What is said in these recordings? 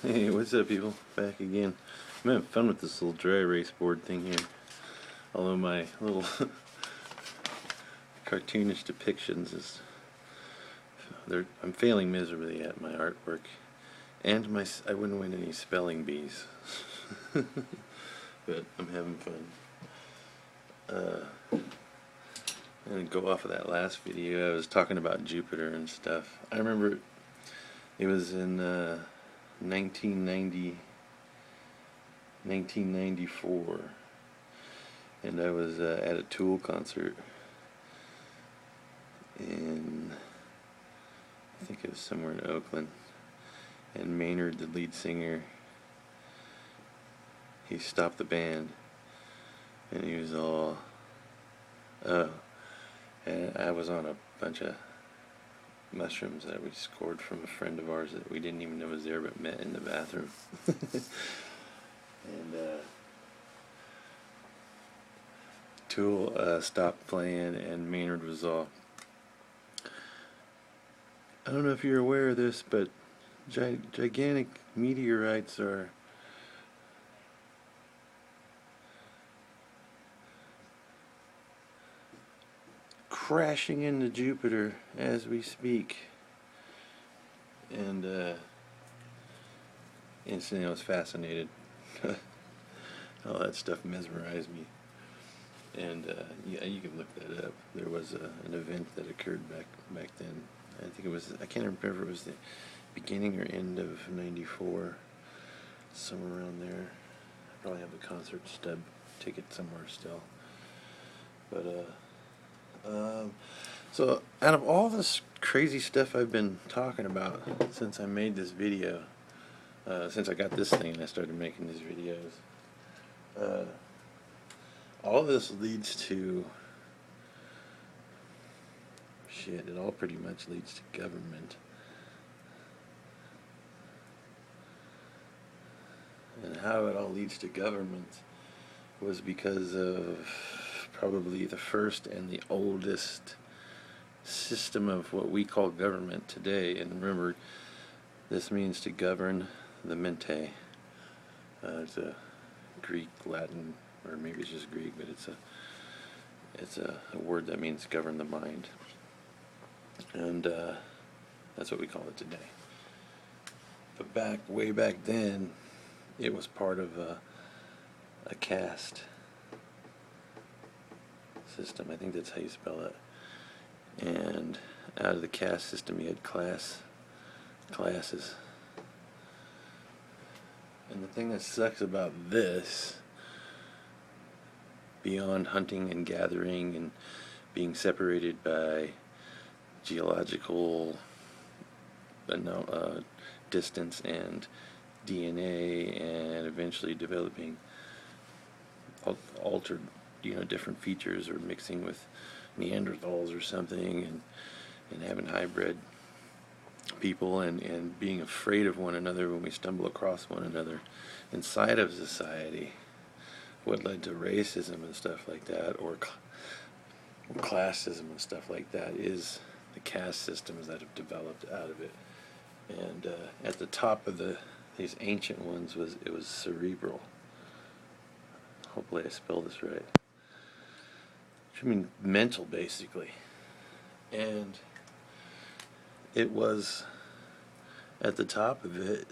Hey, what's up, people? Back again. I'm having fun with this little dry erase board thing here. Although my little cartoonish depictions I'm failing miserably at my artwork, and I wouldn't win any spelling bees. But I'm having fun. I'm gonna go off of that last video. I was talking about Jupiter and stuff. I remember it was in 1994, and I was at a Tool concert in, I think it was somewhere in Oakland, and Maynard, the lead singer, he stopped the band, and he was all, oh, and I was on a bunch of mushrooms that we scored from a friend of ours that we didn't even know was there, but met in the bathroom. And Tool stopped playing, and Maynard was all, I don't know if you're aware of this, but gigantic meteorites are crashing into Jupiter as we speak. And instantly I was fascinated. All that stuff mesmerized me. And yeah, you can look that up. There was an event that occurred back then. I think it was, I can't remember if it was the beginning or end of '94, somewhere around there. I probably have the concert stub ticket somewhere still. But so out of all this crazy stuff I've been talking about since I made this video, since I got this thing and I started making these videos, all of this leads to shit. It all pretty much leads to government. And how it all leads to government was because of probably the first and the oldest system of what we call government today. And remember, this means to govern the mente. It's a Greek, Latin, or maybe it's just Greek, but it's a word that means govern the mind. And that's what we call it today. But way back then, it was part of a caste system. I think that's how you spell it. And out of the caste system, you had classes. And the thing that sucks about this, beyond hunting and gathering and being separated by geological distance and DNA, and eventually developing altered, different features, or mixing with Neanderthals or something, and having hybrid people, and being afraid of one another when we stumble across one another inside of society. What led to racism and stuff like that, or classism and stuff like that, is the caste systems that have developed out of it. And at the top of these ancient ones was cerebral. Hopefully I spelled this right. I mean mental, basically. And it was, at the top of it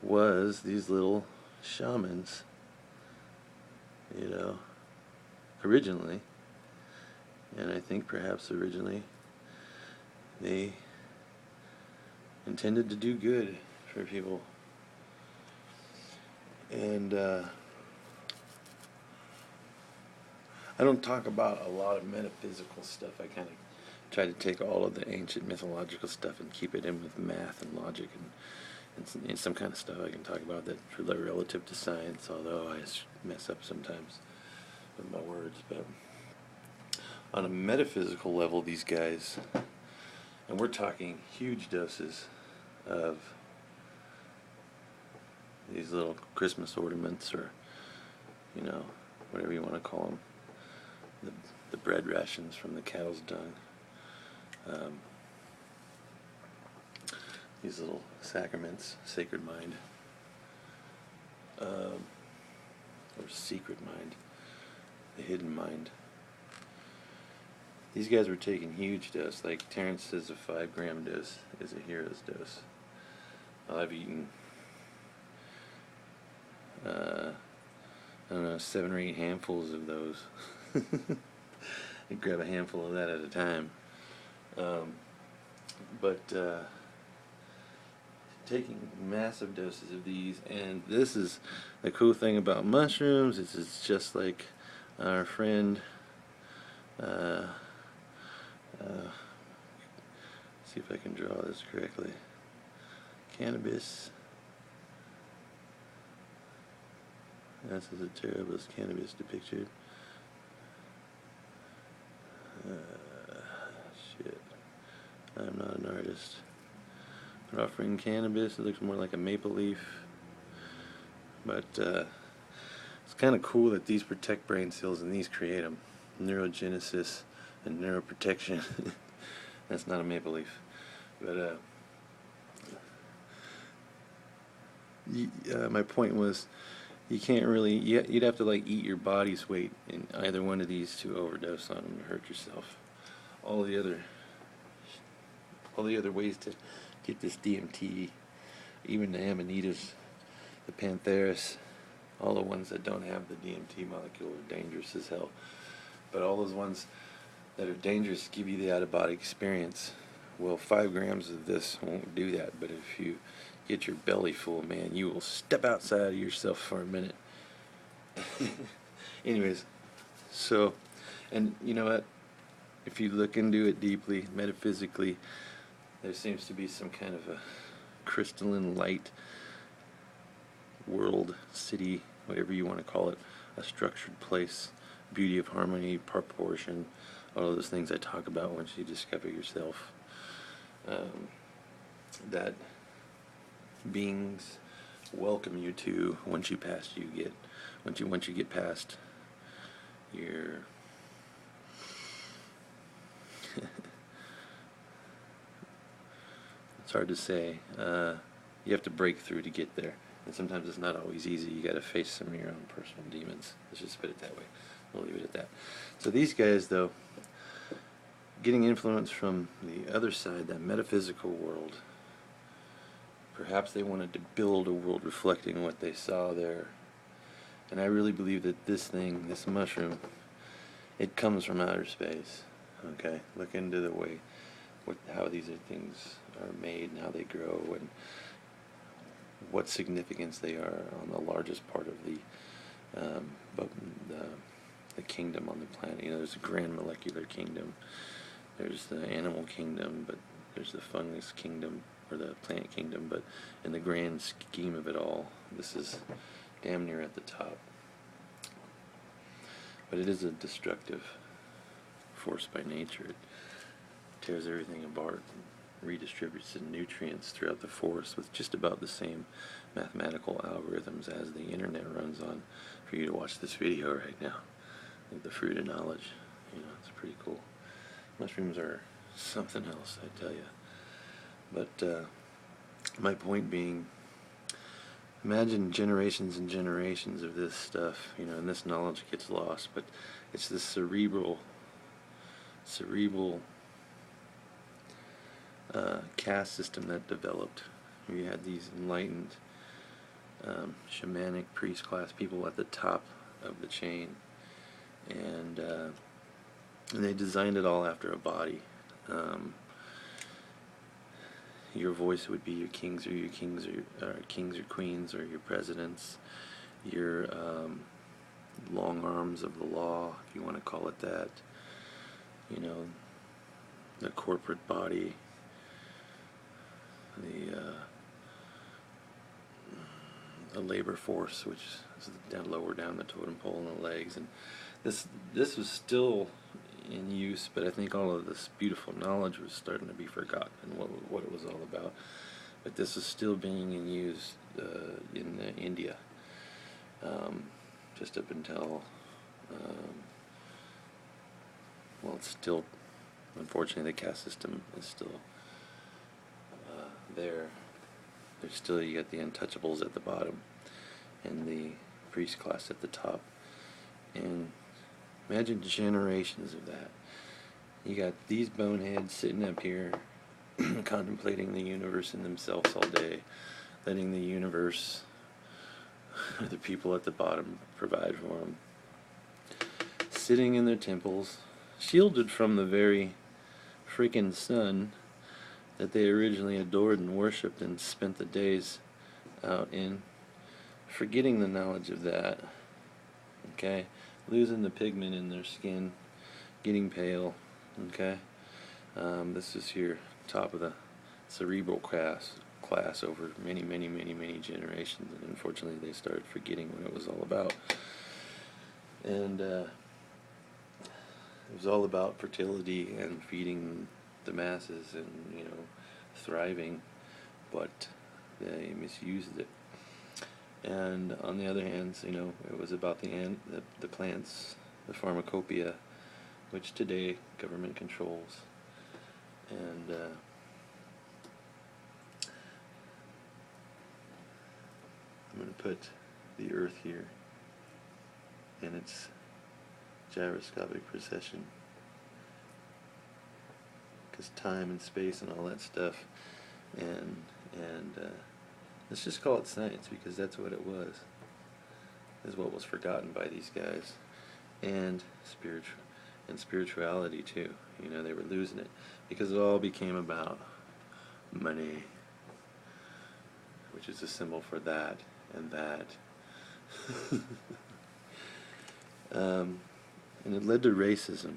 was these little shamans, originally. And I think perhaps originally they intended to do good for people. And I don't talk about a lot of metaphysical stuff. I kind of try to take all of the ancient mythological stuff and keep it in with math and logic and some kind of stuff I can talk about that relative to science, although I mess up sometimes with my words. But on a metaphysical level, these guys, and we're talking huge doses of these little Christmas ornaments, or whatever you want to call them, the bread rations from the cow's dung, these little sacraments, sacred mind, or secret mind, the hidden mind. These guys were taking huge dose. Like Terrence says, a 5-gram dose is a hero's dose. I've eaten, I don't know, 7 or 8 handfuls of those. I grab a handful of that at a time. But taking massive doses of these, and this is the cool thing about mushrooms. It's just like our friend. See if I can draw this correctly. Cannabis. This is a terrible cannabis depicted. Shit. I'm not an artist. They're offering cannabis. It looks more like a maple leaf. But it's kind of cool that these protect brain cells and these create them. Neurogenesis and neuroprotection. That's not a maple leaf. But my point was, you can't really, you'd have to like eat your body's weight in either one of these to overdose on them to hurt yourself. All the other ways to get this DMT, even the amanitas, the pantheris, all the ones that don't have the DMT molecule are dangerous as hell. But all those ones that are dangerous give you the out-of-body experience. Well, 5 grams of this won't do that, but if you get your belly full, man, you will step outside of yourself for a minute. Anyways, so, and you know what? If you look into it deeply, metaphysically, there seems to be some kind of a crystalline light world, city, whatever you want to call it, a structured place, beauty of harmony, proportion, all of those things I talk about once you discover yourself. That beings welcome you to once you get past your it's hard to say. You have to break through to get there, and sometimes it's not always easy. You got to face some of your own personal demons. Let's just put it that way. We'll leave it at that. So these guys, though, getting influence from the other side, that metaphysical world, perhaps they wanted to build a world reflecting what they saw there. And I really believe that this thing, this mushroom, it comes from outer space. Okay, look into the way, how these things are made and how they grow and what significance they are on the largest part of the kingdom on the planet. You know, there's a grand molecular kingdom. There's the animal kingdom, but there's the fungus kingdom, or the plant kingdom, but in the grand scheme of it all, this is damn near at the top. But it is a destructive force by nature. It tears everything apart and redistributes the nutrients throughout the forest with just about the same mathematical algorithms as the internet runs on for you to watch this video right now. The fruit of knowledge. You know, it's pretty cool. Mushrooms are something else, I tell you. But my point being, imagine generations and generations of this stuff, you know, and this knowledge gets lost, but it's this cerebral caste system that developed. You had these enlightened shamanic priest class people at the top of the chain, and they designed it all after a body. Your voice would be your kings or kings or queens or your presidents, your long arms of the law, if you want to call it that. You know, the corporate body, the labor force, which is lower down the totem pole and the legs, and this was still in use, but I think all of this beautiful knowledge was starting to be forgotten and what it was all about. But this is still being in use in India, just up until well, it's still, unfortunately, the caste system is still there. There's still, you got the untouchables at the bottom, and the priest class at the top. And imagine generations of that. You got these boneheads sitting up here contemplating the universe and themselves all day, letting the universe, the people at the bottom, provide for them. Sitting in their temples, shielded from the very freaking sun that they originally adored and worshipped and spent the days out in, forgetting the knowledge of that, okay, losing the pigment in their skin, getting pale, okay. This is your top of the cerebral class over many generations, and unfortunately they started forgetting what it was all about. And it was all about fertility and feeding the masses and, you know, thriving, but they misused it. And on the other hand, you know, it was about the plants, the pharmacopoeia, which today government controls. And I'm going to put the Earth here in its gyroscopic precession, because time and space and all that stuff, and let's just call it science, because that's what it was, is what was forgotten by these guys, and spirituality too. You know, they were losing it because it all became about money, which is a symbol for that and that. And it led to racism.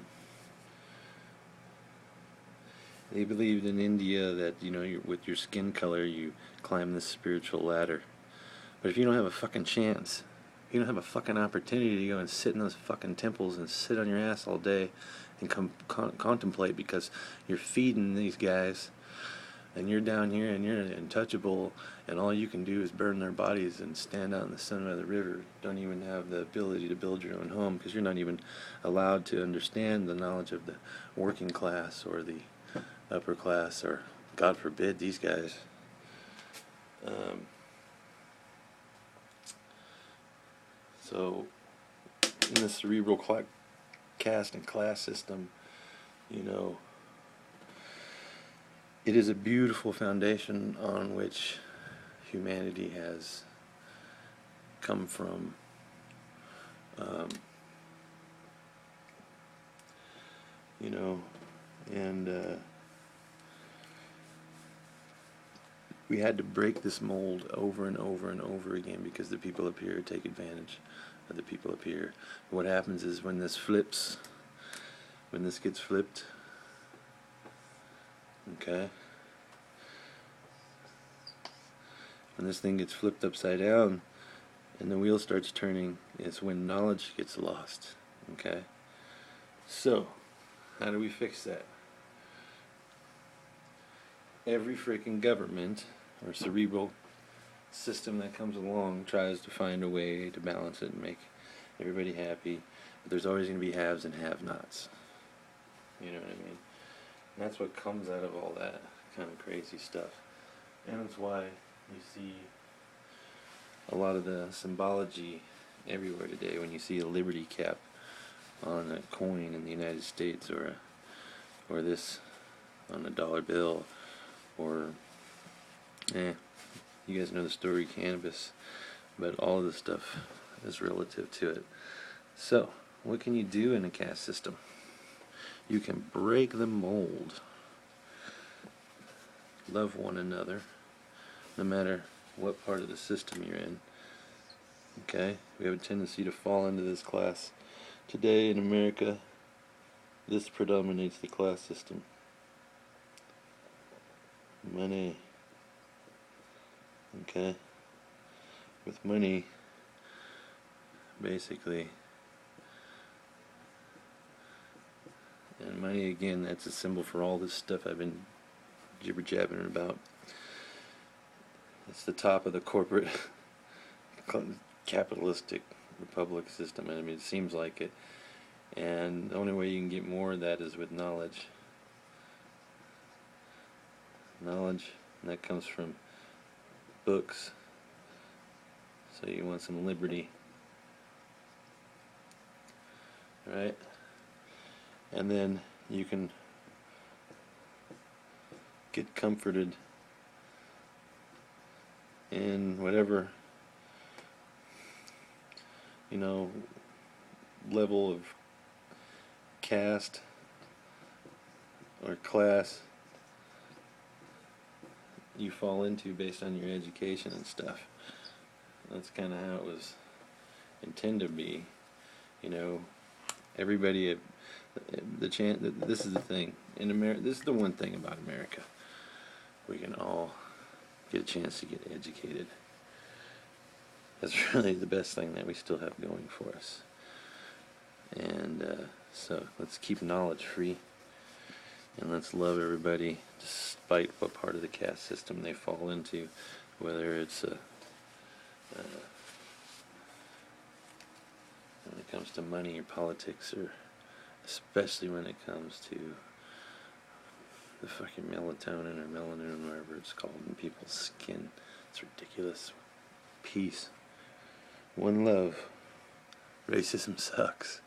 They believed in India that, you know, with your skin color you climb this spiritual ladder. But if you don't have a fucking chance, if you don't have a fucking opportunity to go and sit in those fucking temples and sit on your ass all day and contemplate, because you're feeding these guys, and you're down here and you're untouchable, and all you can do is burn their bodies and stand out in the sun by the river. Don't even have the ability to build your own home, because you're not even allowed to understand the knowledge of the working class or the upper class, or God forbid these guys. So in the cerebral caste and class system, you know, it is a beautiful foundation on which humanity has come from. You know, and we had to break this mold over and over and over again, because the people up here take advantage of the people up here. What happens is, when this gets flipped, okay, when this thing gets flipped upside down and the wheel starts turning, is when knowledge gets lost, okay. So how do we fix that? Every freaking government or cerebral system that comes along tries to find a way to balance it and make everybody happy, but there's always going to be haves and have-nots. You know what I mean? And that's what comes out of all that kind of crazy stuff. And that's why you see a lot of the symbology everywhere today. When you see a liberty cap on a coin in the United States, or this on a dollar bill, or you guys know the story, cannabis, but all of this stuff is relative to it. So what can you do in a caste system? You can break the mold, love one another, no matter what part of the system you're in. Okay, we have a tendency to fall into this class. Today in America, this predominates the class system. Money. Okay, with money, basically, and money, again, that's a symbol for all this stuff I've been jibber-jabbering about. It's the top of the corporate capitalistic republic system. I mean, it seems like it, and the only way you can get more of that is with knowledge. And that comes from books, So you want some liberty, right? And then you can get comforted in whatever, you know, level of caste or class you fall into based on your education and stuff. That's kind of how it was intended to be. You know, everybody, this is the thing in America. This is the one thing about America: we can all get a chance to get educated. That's really the best thing that we still have going for us. And so let's keep knowledge free, and let's love everybody despite what part of the caste system they fall into, whether it's when it comes to money or politics, or especially when it comes to the fucking melatonin or melanin, whatever it's called, in people's skin. It's ridiculous. Peace. One love. Racism sucks.